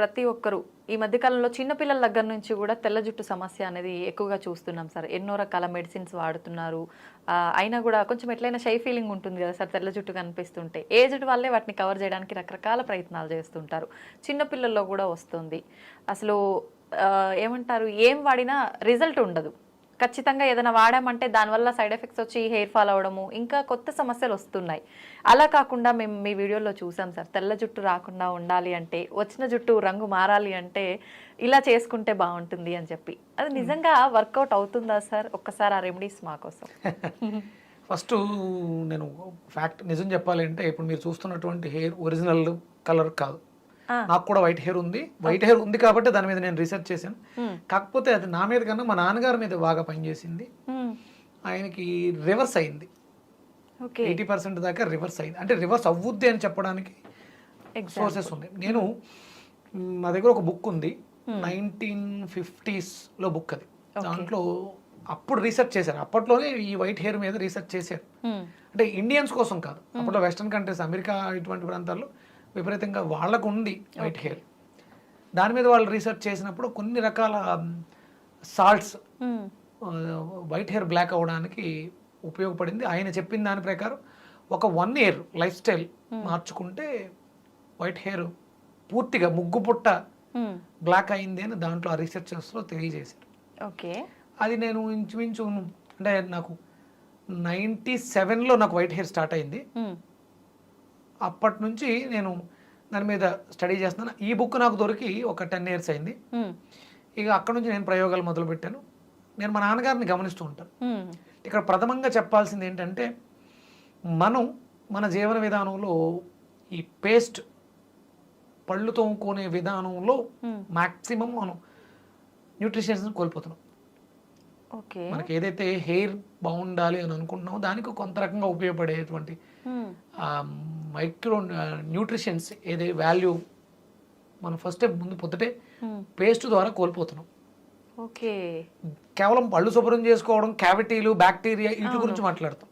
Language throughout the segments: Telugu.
ప్రతి ఒక్కరు ఈ మధ్య కాలంలో చిన్నపిల్లల దగ్గర నుంచి కూడా తెల్ల జుట్టు సమస్య అనేది ఎక్కువగా చూస్తున్నాం సార్. ఎన్నో రకాల మెడిసిన్స్ వాడుతున్నారు. అయినా కూడా కొంచెం ఎట్లయినా షై ఫీలింగ్ ఉంటుంది కదా సార్ తెల్ల జుట్టు కనిపిస్తుంటే. ఏజ్డ్ వాళ్ళే వాటిని కవర్ చేయడానికి రకరకాల ప్రయత్నాలు చేస్తుంటారు. చిన్నపిల్లల్లో కూడా వస్తుంది. అసలు ఏమంటారు, ఏం వాడినా రిజల్ట్ ఉండదు. ఖచ్చితంగా ఏదైనా వాడామంటే దానివల్ల సైడ్ ఎఫెక్ట్స్ వచ్చి హెయిర్ ఫాల్ అవ్వడము, ఇంకా కొత్త సమస్యలు వస్తున్నాయి. అలా కాకుండా మేము మీ వీడియోలో చూసాం సార్, తెల్ల జుట్టు రాకుండా ఉండాలి అంటే, వచ్చిన జుట్టు రంగు మారాలి అంటే ఇలా చేసుకుంటే బాగుంటుంది అని చెప్పి. అది నిజంగా వర్కౌట్ అవుతుందా సార్? ఒక్కసారి ఆ రెమెడీస్ మా కోసం. ఫస్ట్ నేను ఫ్యాక్ట్ నిజం చెప్పాలి అంటే, ఇప్పుడు మీరు చూస్తున్నటువంటి హెయిర్ ఒరిజినల్ కలర్ కాదు. నాకు కూడా వైట్ హెయిర్ ఉంది. వైట్ హెయిర్ ఉంది కాబట్టి దాని మీద నేను రీసెర్చ్ చేశాను. కాకపోతే అది నా మీద కన్నా మా నాన్నగారి మీద బాగా పనిచేసింది. ఆయనకి రివర్స్ అయింది. 80% దాకా రివర్స్ అయింది. అంటే రివర్స్ అవ్వుద్ది అని చెప్పడానికి సోర్సెస్ ఉన్నాయి. నేను మా దగ్గర ఒక బుక్ ఉంది, 1950s బుక్. అది దాంట్లో అప్పుడు రీసెర్చ్ చేశారు. అప్పట్లోనే ఈ వైట్ హెయిర్ మీద రీసెర్చ్ చేశారు. అంటే ఇండియన్స్ కోసం కాదు, అప్పట్లో వెస్టర్న్ కంట్రీస్, అమెరికా ఇటువంటి ప్రాంతాల్లో విపరీతంగా వాళ్ళకు ఉంది వైట్ హెయిర్. దాని మీద వాళ్ళు రీసెర్చ్ చేసినప్పుడు కొన్ని రకాల సాల్ట్స్ వైట్ హెయిర్ బ్లాక్ అవ్వడానికి ఉపయోగపడింది. ఆయన చెప్పిన దాని ప్రకారం ఒక 1 year లైఫ్ స్టైల్ మార్చుకుంటే వైట్ హెయిర్ పూర్తిగా ముగ్గు పుట్ట బ్లాక్ అయింది అని దాంట్లో ఆ రీసెర్చర్స్లో తెలియజేశారు. ఓకే, అది నేను ఇంచుమించు అంటే నాకు 97లో నాకు వైట్ హెయిర్ స్టార్ట్ అయింది. అప్పటి నుంచి నేను దాని మీద స్టడీ చేస్తున్నాను. ఈ బుక్ నాకు దొరికి ఒక 10 years అయింది. ఇక అక్కడ నుంచి నేను ప్రయోగాలు మొదలుపెట్టాను. నేను మా నాన్నగారిని గమనిస్తూ ఉంటాను. ఇక్కడ ప్రథమంగా చెప్పాల్సింది ఏంటంటే, మనం మన జీవన విధానంలో ఈ పేస్ట్ పళ్ళు తోముకునే విధానంలో మ్యాక్సిమం మనం న్యూట్రిషన్స్ కోల్పోతున్నాం. మనకి ఏదైతే హెయిర్ బాగుండాలి అని అనుకుంటున్నామో దానికి కొంత రకంగా ఉపయోగపడేటువంటి మైక్రో న్యూట్రిషన్స్ ఏదే వాల్యూ మనం ఫస్ట్ ముందు పొద్దుటే పేస్ట్ ద్వారా కోల్పోతున్నాం. కేవలం పళ్ళు శుభ్రం చేసుకోవడం, క్యావిటీలు, బ్యాక్టీరియా వీటి గురించి మాట్లాడతాం.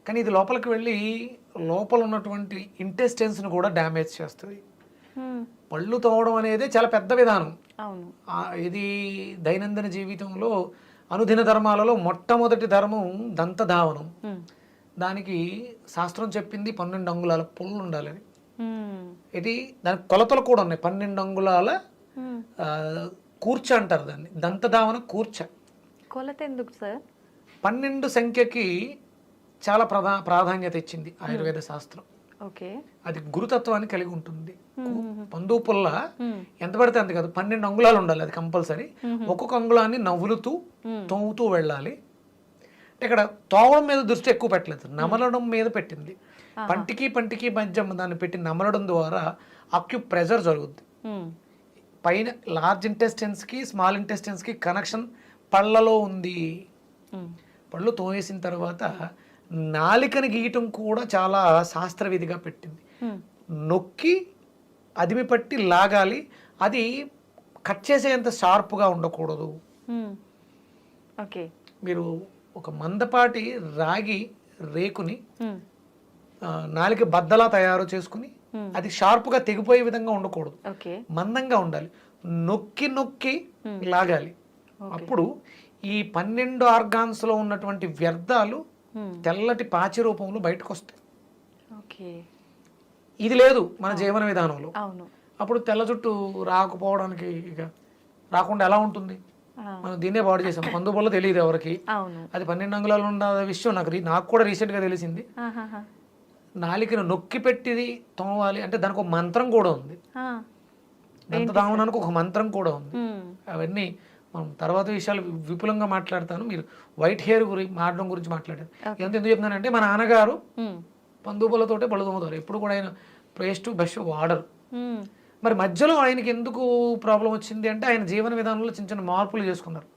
కానీ ఇది లోపలికి వెళ్ళి లోపల ఉన్నటువంటి ఇంటెస్టైన్స్ని కూడా డ్యామేజ్ చేస్తుంది. పళ్ళు తోవడం అనేది చాలా పెద్ద విధానం. ఇది దైనందిన జీవితంలో అనుదిన ధర్మాలలో మొట్టమొదటి ధర్మం దంతధావనం. దానికి శాస్త్రం చెప్పింది 12 అంగుళాల పుల్లు ఉండాలని. ఇది దానికి కొలతలు కూడా ఉన్నాయి. 12 అంగుళాల కూర్చ అంటారు దాన్ని, దంతధావన కూర్చ. కొలత ఎందుకు సార్? 12 సంఖ్యకి చాలా ప్రాధాన్యత ఇచ్చింది ఆయుర్వేద శాస్త్రం. అది గురుతత్వాన్ని కలిగి ఉంటుంది. పందువు పుల్ల ఎంత పడితే అంత కాదు, 12 అంగుళాలు ఉండాలి. అది కంపల్సరీ. ఒక్కొక్క అంగుళాన్ని నవ్వులుతూ తోముతూ వెళ్ళాలి. ఇక్కడ తోవడం మీద దృష్టి ఎక్కువ పెట్టలేదు, నమలడం మీద పెట్టింది. పంటికి మధ్య దాన్ని పెట్టి నమలడం ద్వారా అక్యు ప్రెజర్ జరుగుద్ది. పైన లార్జ్ ఇంటెస్టైన్స్ కి స్మాల్ ఇంటెస్టైన్స్ కి కనెక్షన్ పళ్ళలో ఉంది. పళ్ళు తోమేసిన తర్వాత నాలికని గీయటం కూడా చాలా శాస్త్రవిధిగా పెట్టింది. నొక్కి అదిమి పట్టి లాగాలి. అది కట్ చేసేంత షార్ప్గా ఉండకూడదు. మీరు ఒక మందపాటి రాగి రేకుని నాలిక బద్దలా తయారు చేసుకుని అది షార్ప్గా తెగిపోయే విధంగా ఉండకూడదు, మందంగా ఉండాలి. నొక్కి నొక్కి లాగాలి. అప్పుడు ఈ 12 ఆర్గాన్స్ లో ఉన్నటువంటి వ్యర్థాలు తెల్లటి పాచి రూపంలో బయటకు వస్తాయి. ఇది లేదు మన జీవన విధానంలో. అప్పుడు తెల్ల జుట్టు రాకపోవడానికి ఇక రాకుండా ఎలా ఉంటుంది? మనం దీన్నే పాడు చేసాం. పందుబొల్ల తెలియదు ఎవరికి. అది 12 అంగుళాలు ఉన్న విషయం నాకు కూడా రీసెంట్ గా తెలిసింది. నాలికను నొక్కి పెట్టి తోమాలి అంటే దానికి ఒక మంత్రం కూడా ఉంది. దంతధావనానికి ఒక మంత్రం కూడా ఉంది. అవన్నీ మనం తర్వాత విషయాలు విపులంగా మాట్లాడతాను. మీరు వైట్ హెయిర్ మారడం గురించి మాట్లాడారు. ఎంత ఎందుకు చెప్తున్నానంటే, మా నాన్నగారు పందుబొలతోటే పళ్ళు తోముతారు. ఎప్పుడు కూడా ఆయన పేస్ట్ బ్రష్ వాడరు. మరి మధ్యలో ఆయనకి ఎందుకు ప్రాబ్లం వచ్చింది అంటే, ఆయన జీవన విధానంలో చిన్న చిన్న మార్పులు చేసుకున్నారు.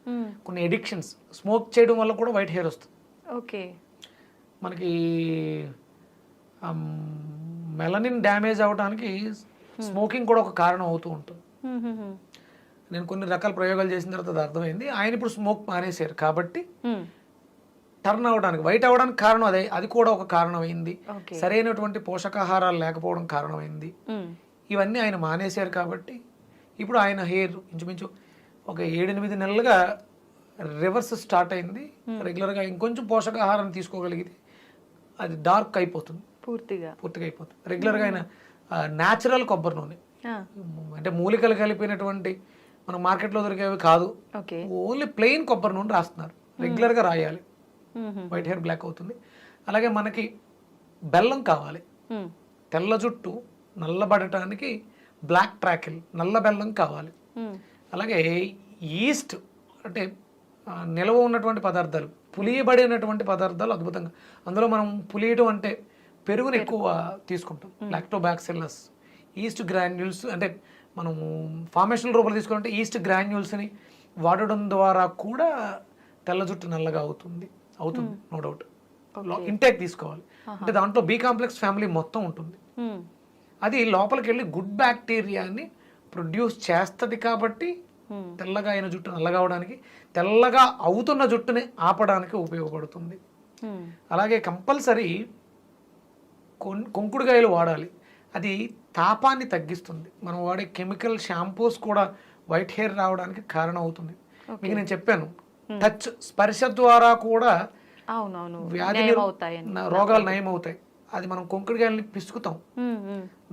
కొన్ని ఎడిక్షన్స్, స్మోక్ చేయడం వల్ల కూడా వైట్ హెయిర్ వస్తుంది. మనకి మెలనిన్ డ్యామేజ్ అవడానికి స్మోకింగ్ కూడా ఒక కారణం అవుతూ ఉంటుంది. నేను కొన్ని రకాల ప్రయోగాలు చేసిన తర్వాత అది అర్థమైంది. ఆయన ఇప్పుడు స్మోక్ మానేశారు కాబట్టి టర్న్ అవడానికి, వైట్ అవడానికి కారణం అదే. అది కూడా ఒక కారణమైంది. సరైనటువంటి పోషకాహారాలు లేకపోవడం కారణమైంది. ఇవన్నీ ఆయన మానేశారు కాబట్టి ఇప్పుడు ఆయన హెయిర్ ఇంచుమించు ఒక 7-8 నెలలుగా రివర్స్ స్టార్ట్ అయింది. రెగ్యులర్గా ఇంకొంచెం పోషకాహారం తీసుకోగలిగితే అది డార్క్ అయిపోతుంది, పూర్తిగా అయిపోతుంది. రెగ్యులర్గా ఆయన న్యాచురల్ కొబ్బరి నూనె, అంటే మూలికలు కలిపినటువంటి మన మార్కెట్లో దొరికేవి కాదు, ఓన్లీ ప్లెయిన్ కొబ్బరి నూనె రాస్తున్నారు. రెగ్యులర్గా రాయాలి, వైట్ హెయిర్ బ్లాక్ అవుతుంది. అలాగే మనకి బెల్లం కావాలి, తెల్ల జుట్టు నల్లబడటానికి బ్లాక్ ట్రాకిల్ నల్ల బెల్లం కావాలి. అలాగే ఈస్ట్ అంటే నిల్వ ఉన్నటువంటి పదార్థాలు, పులియబడినటువంటి పదార్థాలు అద్భుతంగా. అందులో మనం పులియడం అంటే పెరుగుని ఎక్కువ తీసుకుంటాం, లాక్టోబాక్సిల్లస్, ఈస్ట్ గ్రాన్యూల్స్, అంటే మనము ఫార్మేషన్ రూపంలో తీసుకుంటే ఈస్ట్ గ్రాన్యూల్స్ని వాడడం ద్వారా కూడా తెల్ల జుట్టు నల్లగా అవుతుంది, నో డౌట్. ఇంటేక్ తీసుకోవాలి, అంటే దాంట్లో బి కాంప్లెక్స్ ఫ్యామిలీ మొత్తం ఉంటుంది. అది లోపలికి వెళ్ళి గుడ్ బ్యాక్టీరియాని ప్రొడ్యూస్ చేస్తుంది కాబట్టి తెల్లగా అయిన జుట్టు నల్లగా అవడానికి, తెల్లగా అవుతున్న జుట్టుని ఆపడానికి ఉపయోగపడుతుంది. అలాగే కంపల్సరీ కొంకుడుగాయలు వాడాలి, అది తాపాన్ని తగ్గిస్తుంది. మనం వాడే కెమికల్ షాంపూస్ కూడా వైట్ హెయిర్ రావడానికి కారణం అవుతుంది. మీకు నేను చెప్పాను, టచ్ స్పర్శ ద్వారా కూడా వ్యాధులు రోగాలు నయం అవుతాయి. అది మనం కొంకుడుగాయలని పిసుకుతాం,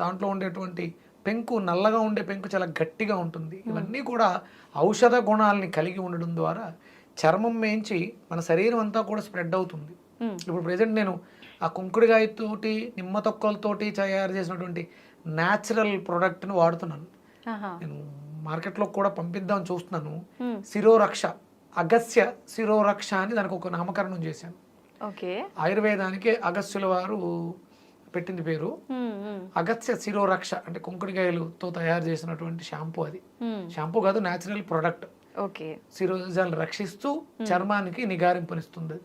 దాంట్లో ఉండేటువంటి పెంకు, నల్లగా ఉండే పెంకు చాలా గట్టిగా ఉంటుంది. ఇవన్నీ కూడా ఔషధ గుణాలని కలిగి ఉండడం ద్వారా చర్మం మేంచి మన శరీరం అంతా కూడా స్ప్రెడ్ అవుతుంది. ఇప్పుడు ప్రెసెంట్ నేను ఆ కుంకుడుగాయతోటి నిమ్మ తొక్కలతోటి తయారు చేసినటువంటి న్యాచురల్ ప్రోడక్ట్ని వాడుతున్నాను. నేను మార్కెట్లో కూడా పంపిద్దామని చూస్తున్నాను. శిరోరక్ష, అగస్య శిరోరక్ష అని దానికి ఒక నామకరణం చేశాను. ఆయుర్వేదానికి అగస్యుల వారు పెట్టింది పేరు. అగస్య శిరోరక్ష అంటే కుంకుడుగాయలతో తయారు చేసినటువంటి షాంపూ. అది షాంపూ కాదు, న్యాచురల్ ప్రొడక్ట్. శిరోజాలను రక్షిస్తూ చర్మానికి నిగారింపునిస్తుంది.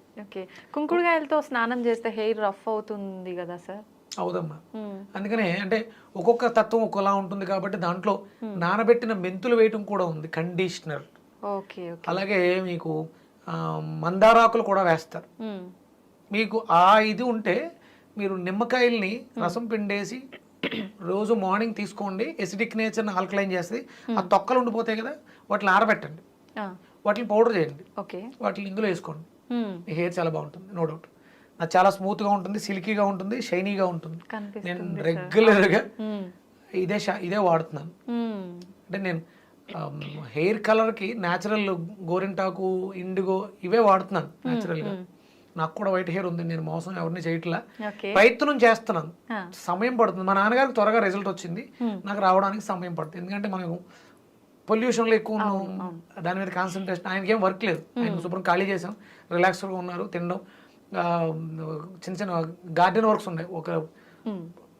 కుంకుడుగాయలతో స్నానం చేస్తే హెయిర్ రఫ్ అవుతుంది కదా సార్? అవుదమ్మా, అందుకనే అంటే ఒక్కొక్క తత్వం ఒకలా ఉంటుంది కాబట్టి దాంట్లో నానబెట్టిన మెంతులు వేయటం కూడా ఉంది, కండిషనర్. అలాగే మీకు మందారాకులు కూడా వేస్తారు. మీకు ఆ ఇది ఉంటే మీరు నిమ్మకాయల్ని రసం పిండేసి రోజు మార్నింగ్ తీసుకోండి, ఎసిడిక్ నేచర్ని ఆల్కలైన్ చేస్తుంది. ఆ తొక్కలు ఉండిపోతాయి కదా, వాటిని ఆరబెట్టండి, వాటిని పౌడర్ చేయండి, వాటిని ఇందులో వేసుకోండి. మీ హెయిర్ చాలా బాగుంటుంది, నో డౌట్. నాకు చాలా స్మూత్గా ఉంటుంది, సిల్కీగా ఉంటుంది, షైనీగా ఉంటుంది. నేను రెగ్యులర్గా ఇదే వాడుతున్నాను. అంటే నేను హెయిర్ కలర్కి న్యాచురల్ గోరింటాకు, ఇండిగో ఇవే వాడుతున్నాను న్యాచురల్గా. నాకు కూడా వైట్ హెయిర్ ఉంది, నేను మోసం ఎవరిని చేయట్లా, ప్రయత్నం చేస్తున్నాను. సమయం పడుతుంది. మా నాన్నగారికి త్వరగా రిజల్ట్ వచ్చింది, నాకు రావడానికి సమయం పడుతుంది. ఎందుకంటే మనం పొల్యూషన్లో ఎక్కువ ఉన్నాం, దాని మీద కాన్సన్ట్రేషన్. ఆయనకి ఏం వర్క్ లేదు, ఆయన శుభ్రం ఖాళీ చేసాం, రిలాక్స్గా ఉన్నారు, తినడం, చిన్న చిన్న గార్డెన్ వర్క్స్ ఉన్నాయి. ఒక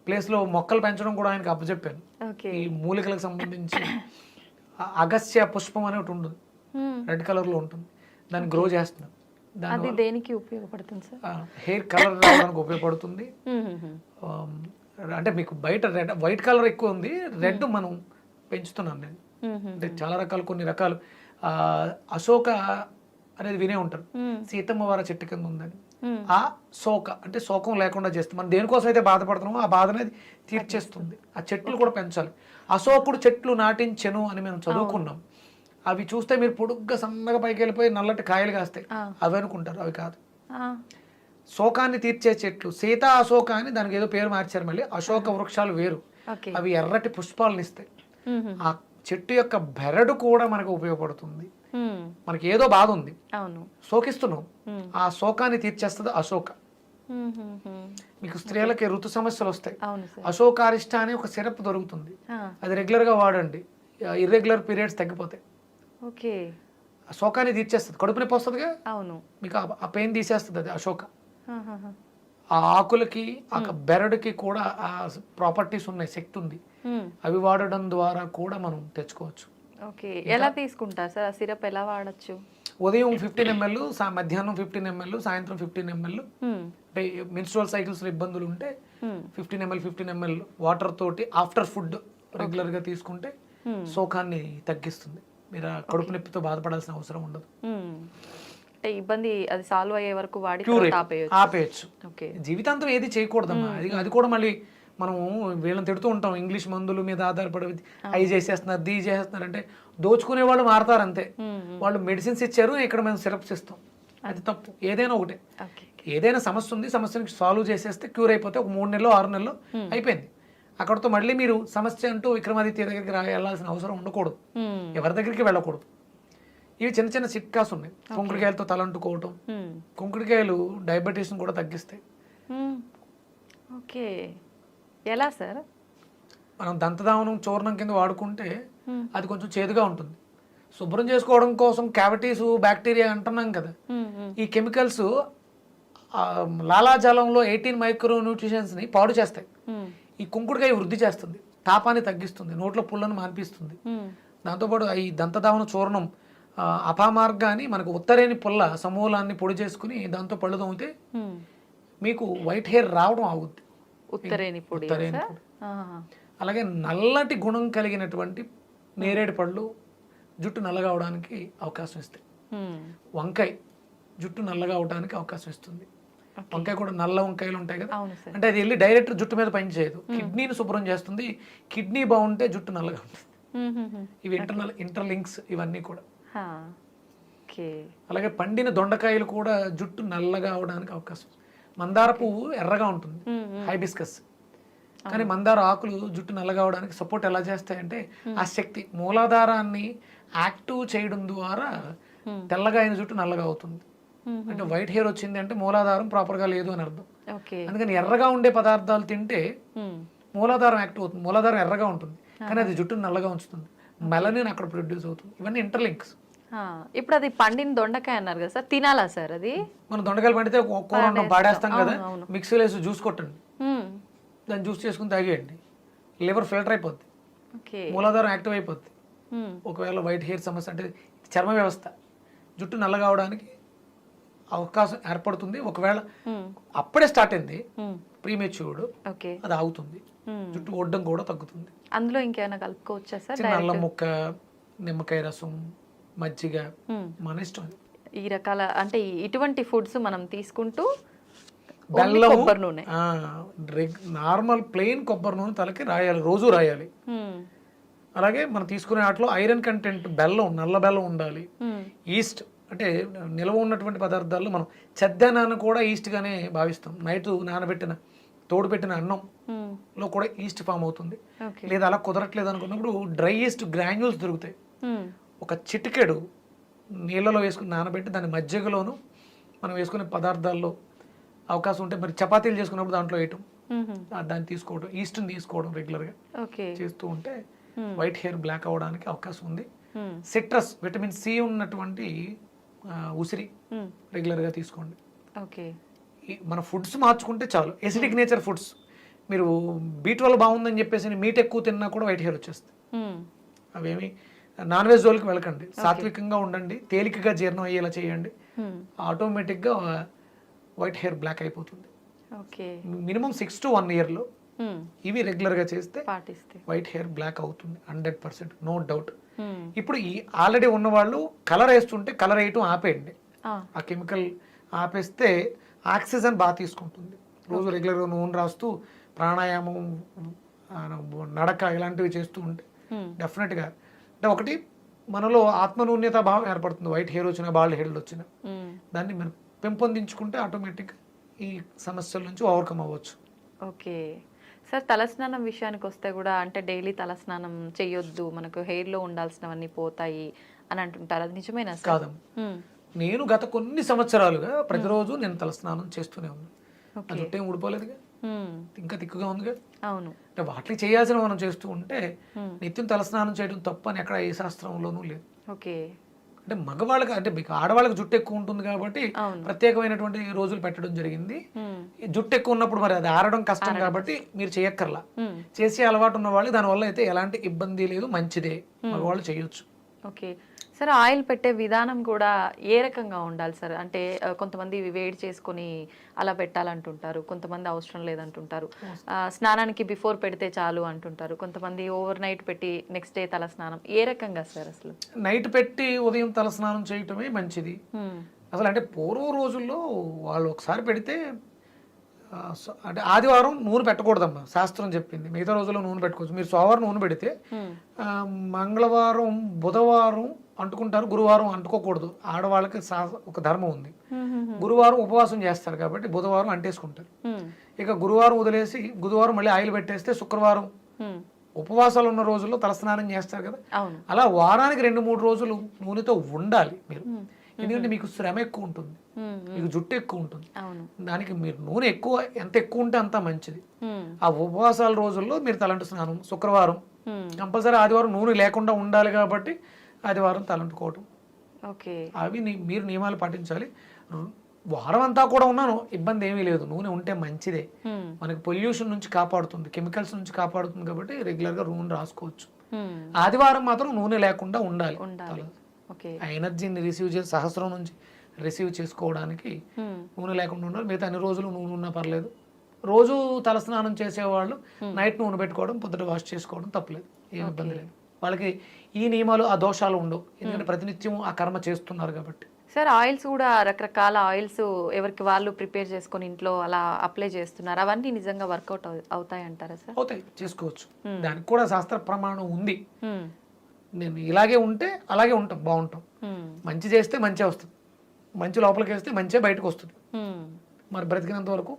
ప్లేస్లో మొక్కలు పెంచడం కూడా ఆయనకి అప్పచెప్పాను. ఈ మూలికలకు సంబంధించి అగస్య పుష్పం అని ఒకటి ఉంటుంది, రెడ్ కలర్లో ఉంటుంది, దాన్ని గ్రో చేస్తున్నాను. అది దేనికి ఉపయోగపడుతుంది సార్? హెయిర్ కలర్ రావడానికి ఉపయోగపడుతుంది. అంటే మీకు బయట రెడ్, వైట్ కలర్ ఎక్కువ ఉంది, రెడ్ మనం పెంచుతున్నాను నేను. అంటే చాలా రకాలు, కొన్ని రకాలు అశోక అనేది వినే ఉంటారు, సీతమ్మ వారి చెట్టు కింద ఉందని. ఆ శోక అంటే శోకం లేకుండా చేస్తుంది. మనం దేనికోసం అయితే బాధపడుతున్నామో ఆ బాధ అనేది తీర్చేస్తుంది. ఆ చెట్లు కూడా పెంచాలి. అశోకుడు చెట్లు నాటించెను అని మేము చదువుకున్నాం. అవి చూస్తే మీరు పొడుగ్గా సన్నగా పైకి వెళ్ళిపోయి నల్లటి కాయలు కాస్తాయి, అవి అనుకుంటారు, అవి కాదు. శోకాన్ని తీర్చే చెట్లు సీతా అశోక అని దానికి ఏదో పేరు మార్చారు. మళ్ళీ అశోక వృక్షాలు వేరు, అవి ఎర్రటి పుష్పాలను ఇస్తాయి. ఆ చెట్టు యొక్క బెరడు కూడా మనకు ఉపయోగపడుతుంది. మనకి ఏదో బాధ ఉంది, శోకిస్తున్నాం, ఆ శోకాన్ని తీర్చేస్తుంది అశోక. మీకు స్త్రీలకి ఋతు సమస్యలు వస్తాయి, అశోకారిష్ట అని ఒక సిరప్ దొరుకుతుంది, అది రెగ్యులర్ గా వాడండి, ఇర్రెగ్యులర్ పీరియడ్స్ తగ్గిపోతాయి. శోకాన్ని తీర్చేస్తుంది, కడుపు నొప్పి వస్తుందిగా, మీకు ఆ పెయిన్ తీసేస్తుంది అది అశోక. ఆ ఆకులకి, ఆ బెరడుకి కూడా ఆ ప్రాపర్టీస్ ఉన్నాయి, శక్తి ఉంది. అవి వాడడం ద్వారా కూడా మనం తెచ్చుకోవచ్చు. ఎలా తీసుకుంటారు సార్ సిరప్, ఎలా వాడచ్చు? ఉదయం 15 ml, మధ్యాహ్నం 15 ml, సాయంత్రం 15 ml. అంటే మెన్స్ట్రువల్ సైకిల్స్ ఇబ్బందులు ఉంటే 15 ml వాటర్ తోటి ఆఫ్టర్ ఫుడ్ రెగ్యులర్ గా తీసుకుంటే శోకాన్ని తగ్గిస్తుంది. మీరు కడుపు నొప్పితో బాధపడాల్సిన అవసరం ఉండదు. ఇబ్బంది అది సాల్వ్ అయ్యే వరకు వాడి ఆపేయచ్చు. జీవితాంతం ఏది చేయకూడదమ్మా. అది కూడా మళ్ళీ మనం వీళ్ళని తిడుతూ ఉంటాం, ఇంగ్లీష్ మందుల మీద ఆధారపడి అవి చేసేస్తున్నారు, దీ చేసేస్తున్నారు అంటే దోచుకునే వాళ్ళు మారతారు అంతే. వాళ్ళు మెడిసిన్స్ ఇచ్చారు, ఇక్కడ మేము సిరప్స్ ఇస్తాం, అది తప్పు. ఏదైనా ఒకటే, ఏదైనా సమస్య ఉంది, సమస్యని సాల్వ్ చేసేస్తే క్యూర్ అయిపోతే ఒక 3 నెలలో 6 నెలలో అయిపోయింది. అక్కడతో మళ్ళీ మీరు సమస్య అంటూ విక్రమాదిత్య దగ్గరికి వెళ్ళాల్సిన అవసరం ఉండకూడదు, ఎవరి దగ్గరికి వెళ్ళకూడదు. ఇవి చిన్న చిన్న చిట్కాస్ ఉన్నాయి. కుంకుడుకాయలతో తలంటుకోవటం, కుంకుడుకాయలు డయాబెటీస్ని కూడా తగ్గిస్తాయి. ఓకే, ఎలా సార్? మనం దంతధావనం చూర్ణం కింద వాడుకుంటే అది కొంచెం చేదుగా ఉంటుంది. శుభ్రం చేసుకోవడం కోసం క్యావిటీస్ బ్యాక్టీరియా అంటున్నాం కదా, ఈ కెమికల్స్ లాలాజలంలో 18 మైక్రో న్యూట్రిషన్స్ని పాడు చేస్తాయి. ఈ కుంకుడుకాయ వృద్ధి చేస్తుంది, తాపాన్ని తగ్గిస్తుంది, నోట్లో పుల్లను మాన్పిస్తుంది. దాంతోపాటు ఈ దంతధావన చూర్ణం అపామార్గాన్ని మనకు ఉత్తరేని పుల్ల సమూలాన్ని పొడి చేసుకుని దాంతో పళ్ళు తోమితే మీకు వైట్ హెయిర్ రావడం ఆగుద్ది. ఉత్తరేని పొడి. అలాగే నల్లటి గుణం కలిగినటువంటి నేరేడు పళ్ళు జుట్టు నల్లగా అవడానికి అవకాశం ఇస్తాయి. వంకాయ జుట్టు నల్లగా అవడానికి అవకాశం ఇస్తుంది. వంకాయ కూడా నల్ల వంకాయలు ఉంటాయి కదా, అంటే అది వెళ్ళి డైరెక్ట్ జుట్టు మీద పని చేయదు, కిడ్నీని శుభ్రం చేస్తుంది. కిడ్నీ బాగుంటే జుట్టు నల్లగా ఉంటుంది. ఇవి ఇంటర్లింక్స్ ఇవన్నీ కూడా. అలాగే పండిన దొండకాయలు కూడా జుట్టు నల్లగా అవడానికి అవకాశం. మందార పువ్వు ఎర్రగా ఉంటుంది, హైబిస్కస్, కానీ మందార ఆకులు జుట్టు నల్లగా అవడానికి సపోర్ట్ ఎలా చేస్తాయంటే ఆ శక్తి మూలాధారాన్ని యాక్టివ్ చేయడం ద్వారా తెల్లగా అయిన జుట్టు నల్లగా అవుతుంది. అంటే వైట్ హెయిర్ వచ్చింది అంటే మూలాధారం ప్రాపర్ గా లేదు అని అర్థం. అందుకని ఎర్రగా ఉండే పదార్థాలు తింటే మూలాధారం యాక్టివ్ అవుతుంది. మూలాధారం ఎర్రగా ఉంటుంది కానీ అది జుట్టును నల్లగా ఉంచుతుంది, మెలనిన్ అక్కడ ప్రొడ్యూస్ అవుతుంది. ఇవన్నీ ఇంటర్లింక్స్. ఇప్పుడు అది పండిన దొండకాయ అన్నారు కదా సార్, తినాలా సార్ అది? మనం దొండకాయలు పండితే కూర పాడేస్తాం కదా, మిక్సీలో వేసి జ్యూస్ కొట్టండి, దాన్ని జ్యూస్ చేసుకుని తాగేయండి, లివర్ ఫిల్టర్ అయిపోద్ది, మూలాధారం యాక్టివ్ అయిపోద్ది. ఒకవేళ వైట్ హెయిర్ సమస్య అంటే చర్మ వ్యవస్థ, జుట్టు నల్లగా అవడానికి అవకాశం ఏర్పడుతుంది. ఒకవేళ అప్పుడే స్టార్ట్ అయింది ప్రీమెచ్యూర్డ్, అది ఆగుతుంది, జుట్టు ఒడ్డం కూడా తగ్గుతుంది. అందులో ఇంకేమైనా కలుపుకోవచ్చా సార్? అల్లం ముక్క, నిమ్మకాయ రసం, మజ్జిగ, మన ఇష్టం. ఈ రకాల అంటే ఇటువంటి ఫుడ్స్ మనం తీసుకుంటూ బెల్లం, నార్మల్ ప్లెయిన్ కొబ్బరి నూనె తలకి రాయాలి, రోజు రాయాలి. అలాగే మనం తీసుకునే వాటిలో ఐరన్ కంటెంట్, బెల్లం, నల్ల బెల్లం ఉండాలి. ఈస్ట్ అంటే నిల్వ ఉన్నటువంటి పదార్థాల్లో మనం చెద్దనాన్ని కూడా ఈస్ట్ గానే భావిస్తాం. నైట్ నానబెట్టిన తోడు పెట్టిన అన్నంలో కూడా ఈస్ట్ ఫామ్ అవుతుంది. లేదా అలా కుదరట్లేదు అనుకున్నప్పుడు డ్రై ఈస్ట్ గ్రాన్యూల్స్ దొరుకుతాయి. ఒక చిటికెడు నీళ్ళలో వేసుకుని నానబెట్టి దాని మజ్జిగలోను మనం వేసుకునే పదార్థాల్లో అవకాశం ఉంటే, మరి చపాతీలు చేసుకున్నప్పుడు దాంట్లో వేయటం, దాన్ని తీసుకోవడం, ఈస్ట్ని తీసుకోవడం రెగ్యులర్గా చేస్తూ ఉంటే వైట్ హెయిర్ బ్లాక్ అవ్వడానికి అవకాశం ఉంది. సిట్రస్, విటమిన్ సి ఉన్నటువంటి ఉసిరి రెగ్యులర్గా తీసుకోండి. మన ఫుడ్స్ మార్చుకుంటే చాలు. ఎసిడిక్ నేచర్ ఫుడ్స్, మీరు B12 బాగుందని చెప్పేసి మీట్ ఎక్కువ తిన్నా కూడా వైట్ హెయిర్ వచ్చేస్తుంది. అవేమి నాన్ వెజ్ జోలికి వెళ్ళకండి, సాత్వికంగా ఉండండి, తేలికగా జీర్ణం అయ్యేలా చేయండి, ఆటోమేటిక్గా వైట్ హెయిర్ బ్లాక్ అయిపోతుంది. మినిమం 6 to 1 yearలో ఇవి రెగ్యులర్గా చేస్తే వైట్ హెయిర్ బ్లాక్ అవుతుంది 100%, నో డౌట్. ఇప్పుడు ఈ ఆల్రెడీ ఉన్న వాళ్ళు కలర్ వేస్తుంటే కలర్ వేయటం ఆపేయండి. ఆ కెమికల్ ఆపేస్తే ఆక్సిజన్ బాగా తీసుకుంటుంది. రోజు రెగ్యులర్గా నూనె రాస్తూ ప్రాణాయామం, నడక ఇలాంటివి చేస్తూ ఉంటే డెఫినెట్గా అంటే ఒకటి మనలో ఆత్మనూన్యత భావం ఏర్పడుతుంది. వైట్ హెయిర్ వచ్చినా, బాల్డ్ హెయిర్ వచ్చినా దాన్ని మనం పెంపొందించుకుంటే ఆటోమేటిక్గా ఈ సమస్యల నుంచి ఓవర్కమ్ అవ్వచ్చు. ఓకే సార్, తలస్నానం విషయానికి వస్తే కూడా అంటే డైలీ తలస్నానం చేయొద్దు, మనకు హెయిర్లో ఉండాల్సినవన్నీ పోతాయి అని అంటుంటారు, అది నిజమేనా సార్? కాదు, నేను గత కొన్ని సంవత్సరాలుగా ప్రతిరోజు నేను తలస్నానం చేస్తూనే ఉన్నాను. ఆ జుట్టేం ఊడిపోలేదుగా, ఇంకా తిక్కుగా ఉందిగా. అవును, అంటే వాటికి చేయాల్సిన మనం చేస్తూ ఉంటే నిత్యం తలస్నానం చేయడం తప్ప అని ఎక్కడ ఏ శాస్త్రంలోనూ లేదు. ఓకే, అంటే మగవాళ్ళకి అంటే మీకు ఆడవాళ్ళకి జుట్టు ఎక్కువ ఉంటుంది కాబట్టి ప్రత్యేకమైనటువంటి రోజులు పెట్టడం జరిగింది. జుట్టు ఎక్కువ ఉన్నప్పుడు మరి అది ఆరడం కష్టం కాబట్టి మీరు చేయక్కర్లా. చేసే అలవాటు ఉన్న వాళ్ళు దానివల్ల అయితే ఎలాంటి ఇబ్బంది లేదు, మంచిదే, మగవాళ్ళు చేయొచ్చు. ఓకే సార్, ఆయిల్ పెట్టే విధానం కూడా ఏ రకంగా ఉండాలి సార్? అంటే కొంతమంది వేడి చేసుకొని అలా పెట్టాలంటుంటారు, కొంతమంది అవసరం లేదంటుంటారు, స్నానానికి బిఫోర్ పెడితే చాలు అంటుంటారు, కొంతమంది ఓవర్ నైట్ పెట్టి నెక్స్ట్ డే తల స్నానం. ఏ రకంగా సార్ అసలు? నైట్ పెట్టి ఉదయం తల స్నానం చేయటమే మంచిది అసలు. అంటే పూర్వ రోజుల్లో వాళ్ళు ఒకసారి పెడితే అంటే ఆదివారం నూనె పెట్టకూడదమ్మా, శాస్త్రం చెప్పింది. మిగతా రోజుల్లో నూనె పెట్టుకోవచ్చు. మీరు సోమవారం నూనె పెడితే మంగళవారం బుధవారం అంటుకుంటారు, గురువారం అంటుకోకూడదు. ఆడవాళ్ళకి ఒక ధర్మం ఉంది. గురువారం ఉపవాసం చేస్తారు కాబట్టి బుధవారం అంటేసుకుంటారు. ఇక గురువారం వదిలేసి బుధవారం మళ్ళీ ఆయిల్ పెట్టేస్తే శుక్రవారం ఉపవాసాలు ఉన్న రోజుల్లో తలస్నానం చేస్తారు కదా. అలా వారానికి 2-3 రోజులు నూనెతో ఉండాలి మీరు. ఎందుకంటే మీకు శ్రమ ఎక్కువ ఉంటుంది, మీకు జుట్టు ఎక్కువ ఉంటుంది. దానికి మీరు నూనె ఎంత ఎక్కువ ఉంటే అంత మంచిది. ఆ ఉపవాసాల రోజుల్లో మీరు తలంటు స్నానం, శుక్రవారం కంపల్సరీ, ఆదివారం నూనె లేకుండా ఉండాలి కాబట్టి ఆదివారం తలంటుకోవటం, అవి మీరు నియమాలు పాటించాలి. వారం అంతా కూడా ఉన్నాను, ఇబ్బంది ఏమీ లేదు. నూనె ఉంటే మంచిదే, మనకి పొల్యూషన్ నుంచి కాపాడుతుంది, కెమికల్స్ నుంచి కాపాడుతుంది కాబట్టి రెగ్యులర్ గా నూనె రాసుకోవచ్చు. ఆదివారం మాత్రం నూనె లేకుండా ఉండాలి. ఆ ఎనర్జీని సహస్రం నుంచి రిసీవ్ చేసుకోవడానికి నూనె లేకుండా ఉండాలి. మిగతా అన్ని రోజులు నూనె ఉన్నా పర్లేదు. రోజు తలస్నానం చేసేవాళ్ళు నైట్ నూనె పెట్టుకోవడం, పొద్దుట వాష్ చేసుకోవడం తప్పలేదు, ఏం ఇబ్బంది లేదు. వాళ్ళకి ఈ నియమాలు, ఆ దోషాలు ఉండవు, ఎందుకంటే ప్రతినిత్యం ఆ కర్మ చేస్తున్నారు కాబట్టి. సార్ ఆయిల్స్ కూడా రకరకాల ఆయిల్స్ ఎవరికి వాళ్ళు ప్రిపేర్ చేసుకొని ఇంట్లో అలా అప్లై చేస్తున్నారు, అవన్నీ నిజంగా వర్కౌట్ అవుతాయి అంటారా సార్? అవుతాయి, చేసుకోవచ్చు. దానికి కూడా శాస్త్ర ప్రమాణం ఉంది. నేను ఇలాగే ఉంటే అలాగే ఉంటాం, బాగుంటాం. మంచి చేస్తే మంచి వస్తుంది, మంచి లోపలికి వేస్తే మంచి బయటకు వస్తుంది. మరి బ్రతికినంత వరకు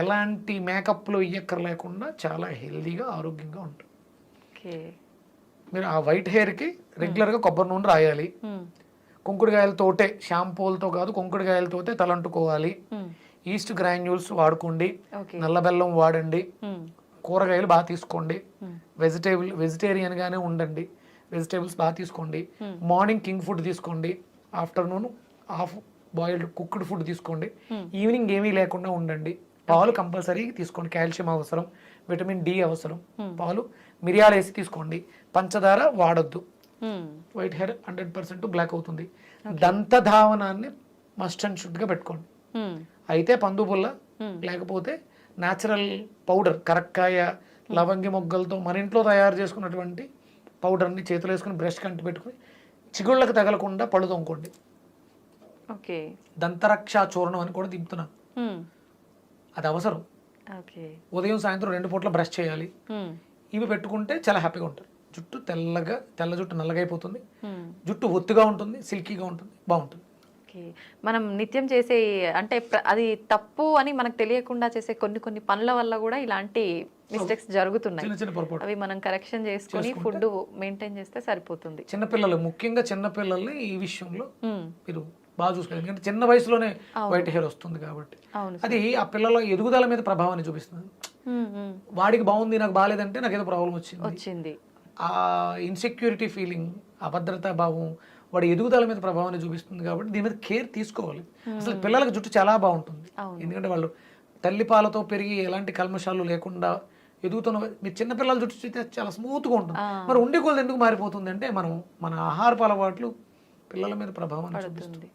ఎలాంటి మేకప్లు ఇయ్యక్కర్ లేకుండా చాలా హెల్దీగా ఆరోగ్యంగా ఉంటాం. మీరు ఆ వైట్ హెయిర్కి రెగ్యులర్గా కొబ్బరి నూనె రాయాలి. కుంకుడుకాయలతోటే, షాంపూలతో కాదు, కుంకుడుకాయలతోటే తలంటుకోవాలి. ఈస్ట్ గ్రాన్యూల్స్ వాడుకోండి, నల్ల బెల్లం వాడండి, కూరగాయలు బాగా తీసుకోండి, వెజిటేరియన్ గానే ఉండండి, వెజిటేబుల్స్ బాగా తీసుకోండి. మార్నింగ్ కింగ్ ఫుడ్ తీసుకోండి, afternoon half boiled cooked food తీసుకోండి. ఈవినింగ్ ఏమీ లేకుండా ఉండండి. పాలు కంపల్సరీ తీసుకోండి, కాల్షియం అవసరం, విటమిన్ డి అవసరం. పాలు మిరియాలు వేసి తీసుకోండి, పంచదార వాడొద్దు. వైట్ హెయిర్ 100% బ్లాక్ అవుతుంది. దంతధావనాన్ని మస్ట్ అండ్ షుడ్ గా పెట్టుకోండి. అయితే పందుపుల్ల లేకపోతే న్యాచురల్ పౌడర్, కరక్కాయ, లవంగి మొగ్గలతో మన ఇంట్లో తయారు చేసుకున్నటువంటి పౌడర్ని చేతులు వేసుకుని బ్రష్ కంటి పెట్టుకుని చిగుళ్ళకి తగలకుండా పళ్ళు తోముకోండి. దంతరక్ష చూర్ణం అని కూడా దింపుతున్నాను, అది అవసరం. ఉదయం సాయంత్రం 2 పూట్ల బ్రష్ చేయాలి. ఇవి పెట్టుకుంటే చాలా హ్యాపీగా ఉంటారు. జుట్టు తెల్ల జుట్టు నల్లగైపోతుంది, జుట్టు ఒత్తుగా ఉంటుంది, సిల్కీగా ఉంటుంది, బాగుంటుంది. మనం నిత్యం చేసే అంటే అది తప్పు అని మనకు తెలియకుండా చేసే కొన్ని పనుల వల్ల కూడా ఇలాంటి మిస్టేక్స్ జరుగుతున్నాయి. అవి మనం కరెక్షన్ చేసుకొని ఫుడ్ మెయింటైన్ చేస్తే సరిపోతుంది. చిన్నపిల్లలు, ముఖ్యంగా చిన్నపిల్లల్ని ఈ విషయంలో మీరు బాగా చూసుకోవాలి. ఎందుకంటే చిన్న వయసులోనే వైట్ హెయిర్ వస్తుంది కాబట్టి అది ఆ పిల్లల ఎదుగుదల మీద ప్రభావాన్ని చూపిస్తుంది. వాడికి బాగుంది, నాకు బాగాలేదంటే నాకు ఏదో ప్రాబ్లం వచ్చింది. ఆ ఇన్సెక్యూరిటీ ఫీలింగ్, అభద్రతా భావం వాడి ఎదుగుదల మీద ప్రభావాన్ని చూపిస్తుంది. కాబట్టి దీని మీద కేర్ తీసుకోవాలి. అసలు పిల్లలకు జుట్టు చాలా బాగుంటుంది, ఎందుకంటే వాళ్ళు తల్లిపాలతో పెరిగి ఎలాంటి కల్మషాలు లేకుండా ఎదుగుతున్న. మీరు చిన్నపిల్లల జుట్టు చూస్తే చాలా స్మూత్గా ఉంటుంది. మరి ఉండే కొలది ఎందుకు మారిపోతుంది అంటే మన ఆహారపు అలవాట్లు పిల్లల మీద ప్రభావాన్ని చూపిస్తుంది.